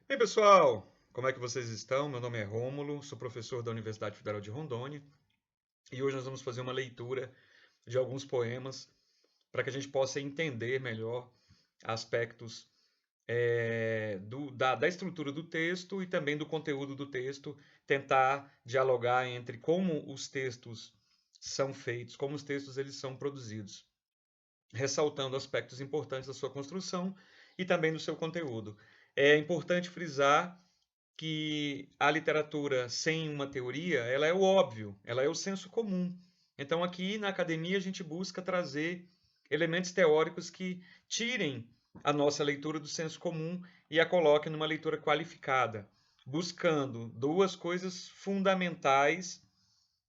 Ei, pessoal, como é que vocês estão? Meu nome é Rômulo, sou professor da Universidade Federal de Rondônia e hoje nós vamos fazer uma leitura de alguns poemas para que a gente possa entender melhor aspectos da estrutura do texto e também do conteúdo do texto, tentar dialogar entre como os textos são feitos, como os textos eles são produzidos, ressaltando aspectos importantes da sua construção e também do seu conteúdo. É importante frisar que a literatura sem uma teoria, ela é o óbvio, ela é o senso comum. Então aqui na academia a gente busca trazer elementos teóricos que tirem a nossa leitura do senso comum e a coloquem numa leitura qualificada, buscando duas coisas fundamentais,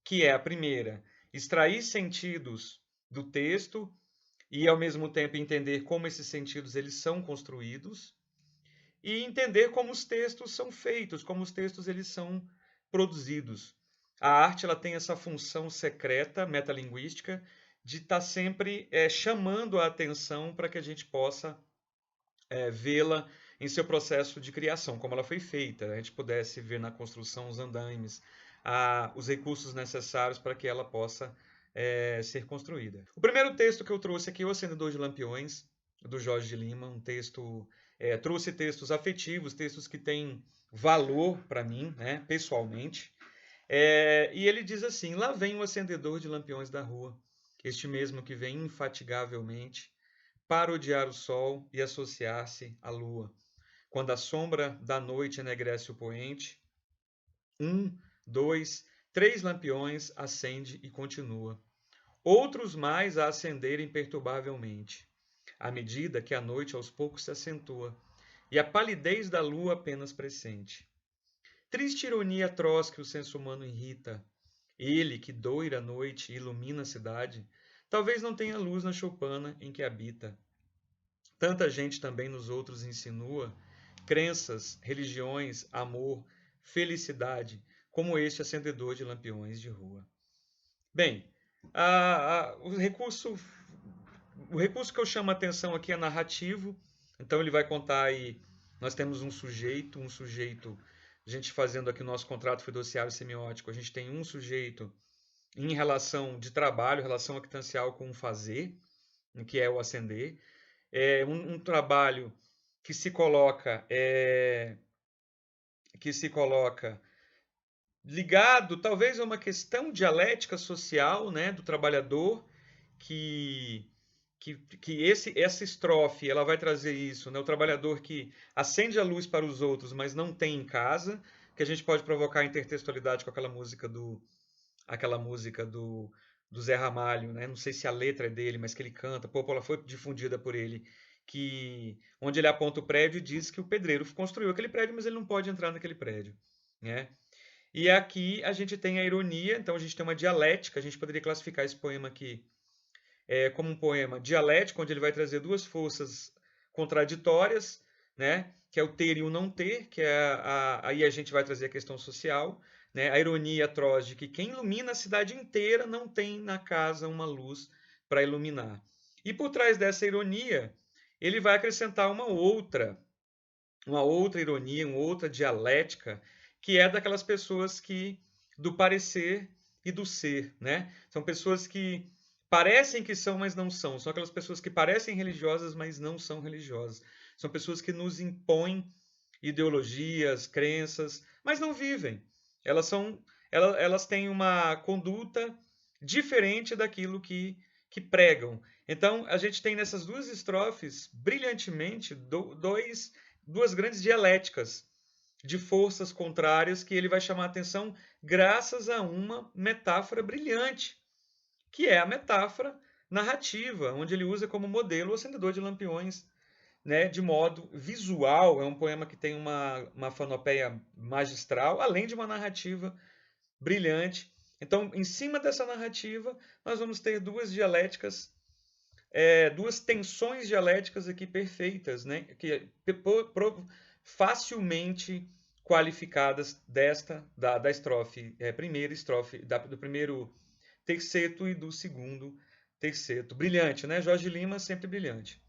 que é a primeira, extrair sentidos do texto e ao mesmo tempo entender como esses sentidos eles são construídos e entender como os textos são feitos, como os textos eles são produzidos. A arte ela tem essa função secreta, metalinguística, de estar sempre chamando a atenção para que a gente possa vê-la em seu processo de criação, como ela foi feita. A gente pudesse ver na construção os andaimes, os recursos necessários para que ela possa ser construída. O primeiro texto que eu trouxe aqui é O Acendedor de Lampiões, do Jorge de Lima, um texto. Trouxe textos afetivos, textos que têm valor para mim, né, pessoalmente. E ele diz assim: lá vem o acendedor de lampiões da rua, este mesmo que vem infatigavelmente parodiar o sol e associar-se à lua. Quando a sombra da noite enegrece o poente, um, dois, três lampiões acende e continua. Outros mais a acenderem imperturbavelmente, à medida que a noite aos poucos se acentua, e a palidez da lua apenas pressente. Triste ironia atroz que o senso humano irrita. Ele, que doira a noite e ilumina a cidade, talvez não tenha luz na choupana em que habita. Tanta gente também nos outros insinua crenças, religiões, amor, felicidade, como este acendedor de lampiões de rua. Bem, a- a- o recurso o recurso que eu chamo a atenção aqui é narrativo. Então ele vai contar aí, nós temos um sujeito, a gente fazendo aqui o nosso contrato fiduciário semiótico, a gente tem um sujeito em relação de trabalho, relação actancial com o fazer, que é o ascender. É um trabalho que se coloca ligado talvez a uma questão dialética social, né, do trabalhador, que essa estrofe ela vai trazer isso, né, o trabalhador que acende a luz para os outros, mas não tem em casa, que a gente pode provocar intertextualidade com aquela música do Zé Ramalho, né? Não sei se a letra é dele, mas que ele canta, pô, ela foi difundida por ele, que onde ele aponta o prédio e diz que o pedreiro construiu aquele prédio, mas ele não pode entrar naquele prédio, né? E aqui a gente tem a ironia, então a gente tem uma dialética, a gente poderia classificar esse poema aqui como um poema dialético, onde ele vai trazer duas forças contraditórias, né? Que é o ter e o não ter, que aí a gente vai trazer a questão social, né? A ironia atroz de que quem ilumina a cidade inteira não tem na casa uma luz para iluminar. E por trás dessa ironia, ele vai acrescentar uma outra ironia, uma outra dialética, que é daquelas pessoas que do parecer e do ser, né? São pessoas que parecem que são, mas não são. São aquelas pessoas que parecem religiosas, mas não são religiosas. São pessoas que nos impõem ideologias, crenças, mas não vivem. Elas têm uma conduta diferente daquilo que pregam. Então, a gente tem nessas duas estrofes, brilhantemente, duas grandes dialéticas de forças contrárias que ele vai chamar a atenção graças a uma metáfora brilhante, que é a metáfora narrativa, onde ele usa como modelo o acendedor de lampiões, né, de modo visual. É um poema que tem uma fanopeia magistral, além de uma narrativa brilhante. Então, em cima dessa narrativa, nós vamos ter duas dialéticas, duas tensões dialéticas aqui perfeitas, né, que facilmente qualificadas da estrofe, primeira estrofe, do primeiro terceto e do segundo terceto. Brilhante, né? Jorge Lima sempre brilhante.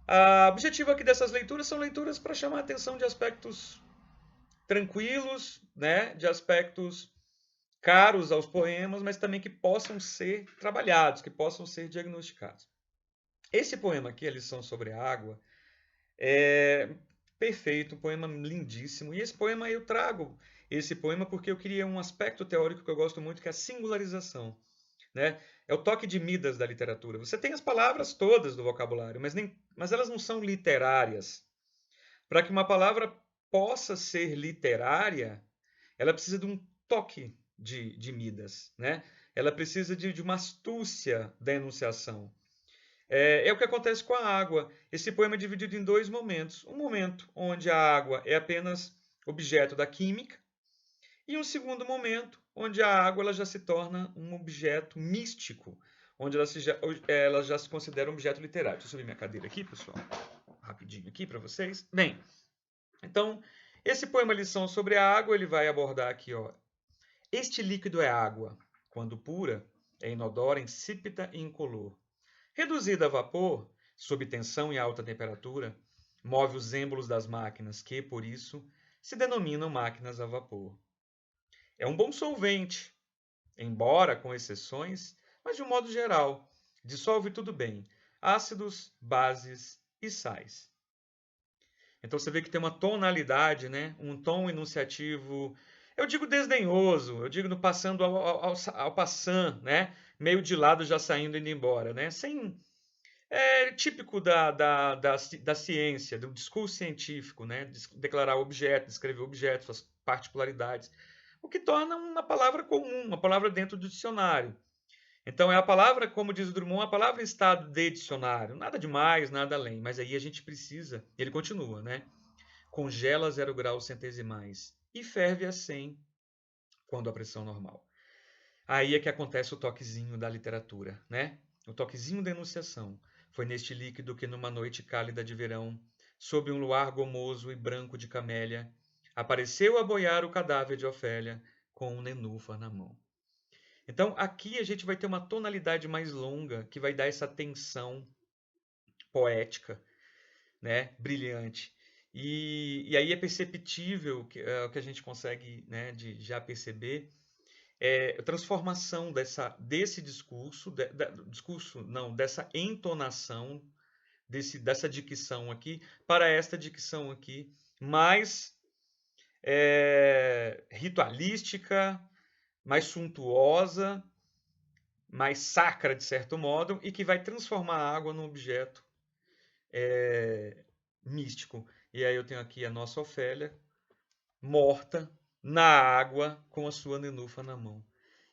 O objetivo aqui dessas leituras são leituras para chamar a atenção de aspectos tranquilos, né? De aspectos caros aos poemas, mas também que possam ser trabalhados, que possam ser diagnosticados. Esse poema aqui, A Lição sobre a Água, é perfeito, um poema lindíssimo. E esse poema eu trago esse poema porque eu queria um aspecto teórico que eu gosto muito, que é a singularização. Né? É o toque de Midas da literatura. Você tem as palavras todas do vocabulário, mas elas não são literárias. Para que uma palavra possa ser literária, ela precisa de um toque de Midas. Né? Ela precisa de uma astúcia da enunciação. É o que acontece com a água. Esse poema é dividido em dois momentos. Um momento onde a água é apenas objeto da química, e um segundo momento onde a água ela já se torna um objeto místico, onde ela já se considera um objeto literário. Deixa eu subir minha cadeira aqui, pessoal, rapidinho aqui para vocês. Bem, então, esse poema Lição sobre a Água, ele vai abordar aqui, ó. Este líquido é água. Quando pura, é inodora, insípida e incolor. Reduzida a vapor, sob tensão e alta temperatura, move os êmbolos das máquinas que, por isso, se denominam máquinas a vapor. É um bom solvente, embora com exceções, mas de um modo geral, dissolve tudo bem, ácidos, bases e sais. Então você vê que tem uma tonalidade, né? Um tom enunciativo, eu digo desdenhoso, eu digo no passando ao passant, né? Meio de lado já saindo e indo embora, né? Sem, é típico da ciência, do discurso científico, né? Declarar objeto, descrever objetos, suas particularidades, o que torna uma palavra comum, uma palavra dentro do dicionário. Então é a palavra, como diz o Drummond, a palavra em estado de dicionário, nada de mais, nada além, mas aí a gente precisa, ele continua, né? Congela 0 graus centesimais e ferve a 100 quando a pressão normal. Aí é que acontece o toquezinho da literatura, né? O toquezinho da enunciação. Foi neste líquido que numa noite cálida de verão, sob um luar gomoso e branco de camélia, apareceu a boiar o cadáver de Ofélia com um nenúfar na mão. Então aqui a gente vai ter uma tonalidade mais longa que vai dar essa tensão poética, né, brilhante. E aí é perceptível que a gente consegue, né, de já perceber a transformação desse discurso, dessa entonação, dessa dicção aqui, para esta dicção aqui, mais ritualística, mais suntuosa, mais sacra, de certo modo, e que vai transformar a água num objeto místico. E aí eu tenho aqui a nossa Ofélia, morta, na água, com a sua nenufa na mão.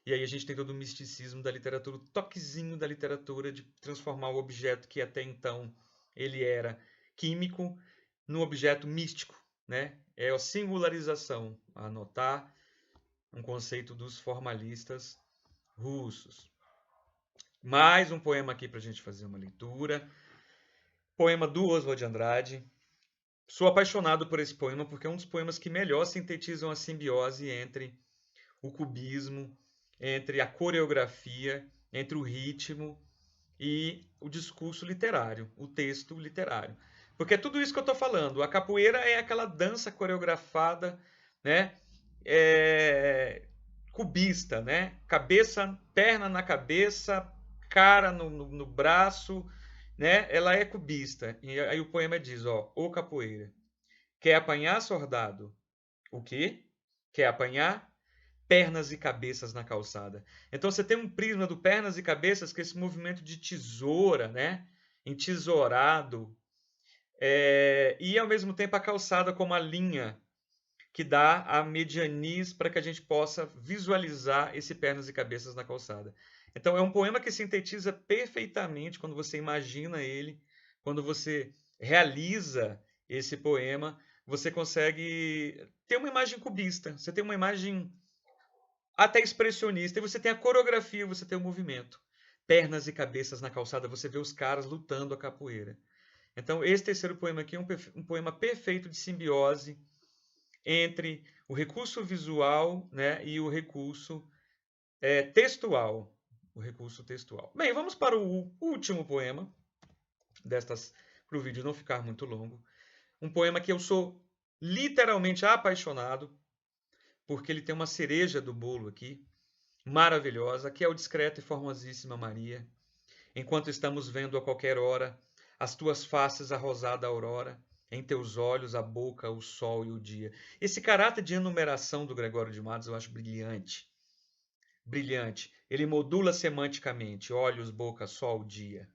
E aí a gente tem todo o misticismo da literatura, o toquezinho da literatura de transformar o objeto que até então ele era químico num objeto místico, né? É a singularização, a anotar um conceito dos formalistas russos. Mais um poema aqui para a gente fazer uma leitura. Poema do Oswald de Andrade. Sou apaixonado por esse poema porque é um dos poemas que melhor sintetizam a simbiose entre o cubismo, entre a coreografia, entre o ritmo e o discurso literário, o texto literário. Porque é tudo isso que eu estou falando. A capoeira é aquela dança coreografada, né? Cubista, né? Cabeça, perna na cabeça, cara no braço, né? Ela é cubista. E aí o poema diz, ó, ô capoeira, quer apanhar, soldado? O quê? Quer apanhar? Pernas e cabeças na calçada. Então você tem um prisma do pernas e cabeças, que é esse movimento de tesoura, né? Entesourado, e ao mesmo tempo a calçada como a linha que dá a medianiz para que a gente possa visualizar esse pernas e cabeças na calçada. Então é um poema que sintetiza perfeitamente quando você imagina ele, quando você realiza esse poema, você consegue ter uma imagem cubista, você tem uma imagem até expressionista, e você tem a coreografia, você tem o movimento. Pernas e cabeças na calçada, você vê os caras lutando a capoeira. Então, esse terceiro poema aqui é um poema perfeito de simbiose entre o recurso visual, né, e o recurso textual. O recurso textual. Bem, vamos para o último poema destas para o vídeo não ficar muito longo. Um poema que eu sou literalmente apaixonado, porque ele tem uma cereja do bolo aqui, maravilhosa, que é o discreto e formosíssima Maria. Enquanto estamos vendo a qualquer hora as tuas faces a rosada aurora, em teus olhos a boca, o sol e o dia. Esse caráter de enumeração do Gregório de Matos eu acho brilhante. Brilhante. Ele modula semanticamente, olhos, boca, sol, dia.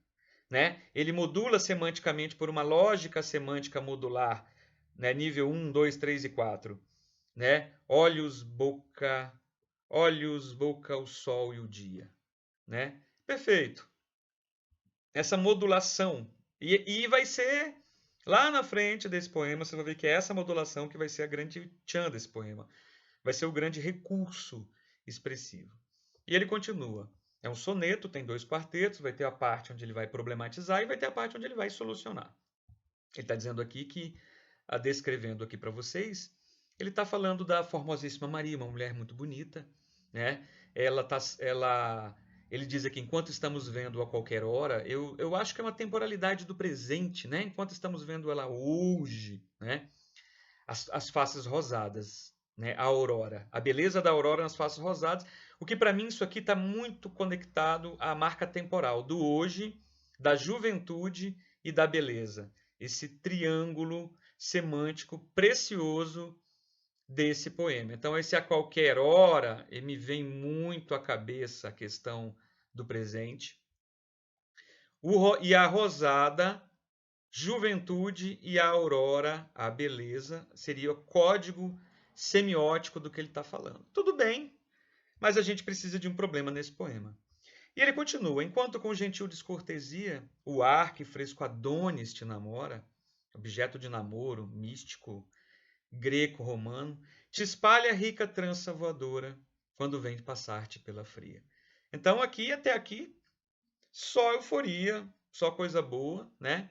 Né? Ele modula semanticamente por uma lógica semântica modular, né? Nível 1, 2, 3 e 4. Né? Olhos, boca, o sol e o dia. Né? Perfeito. Essa modulação. E vai ser lá na frente desse poema, você vai ver que é essa modulação que vai ser a grande tchan desse poema. Vai ser o grande recurso expressivo. E ele continua. É um soneto, tem 2 quartetos, vai ter a parte onde ele vai problematizar e vai ter a parte onde ele vai solucionar. Ele está dizendo aqui que, descrevendo aqui para vocês, ele está falando da formosíssima Maria, uma mulher muito bonita, né? Ele diz aqui, enquanto estamos vendo a qualquer hora, eu acho que é uma temporalidade do presente, né? Enquanto estamos vendo ela hoje, né? As faces rosadas, né? A aurora, a beleza da aurora nas faces rosadas, o que para mim isso aqui está muito conectado à marca temporal do hoje, da juventude e da beleza. Esse triângulo semântico precioso desse poema. Então, esse a qualquer hora, me vem muito à cabeça a questão do presente. E a rosada, juventude, e a aurora, a beleza, seria o código semiótico do que ele está falando. Tudo bem, mas a gente precisa de um problema nesse poema. E ele continua, enquanto com gentil descortesia, o ar que fresco Adonis te namora, objeto de namoro místico, greco-romano, te espalha rica trança voadora, quando vem passar-te pela fria. Então, aqui, até aqui, só euforia, só coisa boa, né?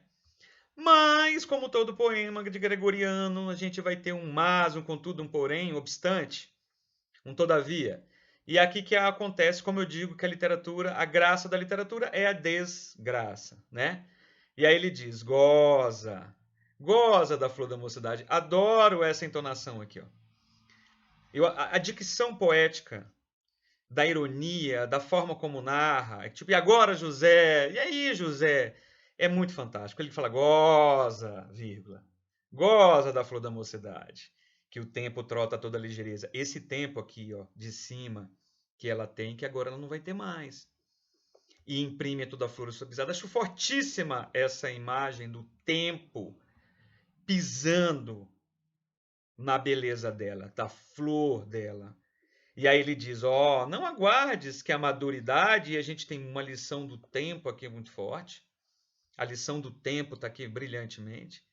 Mas, como todo poema de Gregoriano, a gente vai ter um mas, um contudo, um porém, um obstante, um todavia. E aqui que acontece, como eu digo, que a literatura, a graça da literatura é a desgraça, né? E aí ele diz, goza, goza da flor da mocidade. Adoro essa entonação aqui, ó. A dicção poética, da ironia, da forma como narra, tipo, e agora, José? E aí, José? É muito fantástico. Ele fala, goza, vírgula, goza da flor da mocidade, que o tempo trota toda a ligeireza. Esse tempo aqui, ó, de cima, que ela tem, que agora ela não vai ter mais. E imprime toda a flor suavizada. Acho fortíssima essa imagem do tempo pisando na beleza dela, da flor dela. E aí ele diz, ó, não aguardes que a maduridade, e a gente tem uma lição do tempo aqui muito forte, a lição do tempo está aqui brilhantemente.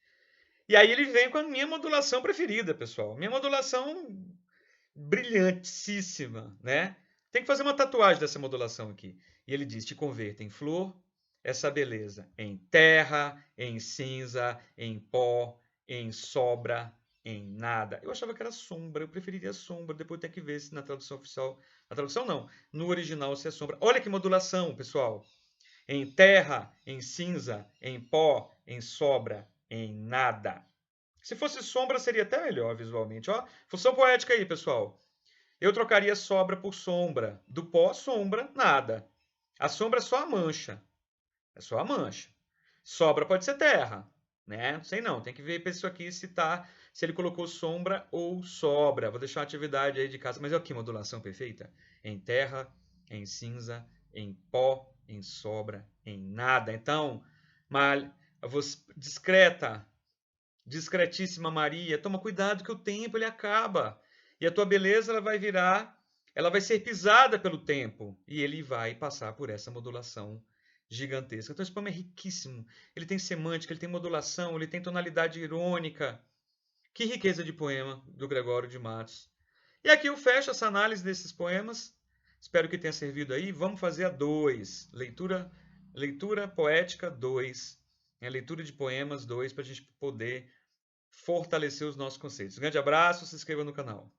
E aí ele vem com a minha modulação preferida, pessoal. Minha modulação brilhantíssima, né? Tem que fazer uma tatuagem dessa modulação aqui. E ele diz, te converta em flor, essa beleza, em terra, em cinza, em pó, em sobra, em nada. Eu achava que era sombra, eu preferiria sombra, depois tem que ver se na tradução oficial... Na tradução não, no original se é sombra. Olha que modulação, pessoal. Em terra, em cinza, em pó, em sobra, em nada. Se fosse sombra, seria até melhor visualmente. Ó, função poética aí, pessoal. Eu trocaria sobra por sombra. Do pó, sombra, nada. A sombra é só a mancha. É só a mancha. Sobra pode ser terra, né? Não sei não, tem que ver para isso aqui se ele colocou sombra ou sobra. Vou deixar uma atividade aí de casa, mas olha aqui, modulação perfeita. Em terra, em cinza, em pó, em sobra, em nada. Então, discreta, discretíssima Maria, toma cuidado que o tempo ele acaba. E a tua beleza ela vai ser pisada pelo tempo. E ele vai passar por essa modulação gigantesca. Então esse poema é riquíssimo. Ele tem semântica, ele tem modulação, ele tem tonalidade irônica. Que riqueza de poema do Gregório de Matos. E aqui eu fecho essa análise desses poemas. Espero que tenha servido aí. Vamos fazer a 2. Leitura poética 2. Leitura de poemas 2, para a gente poder fortalecer os nossos conceitos. Um grande abraço, se inscreva no canal.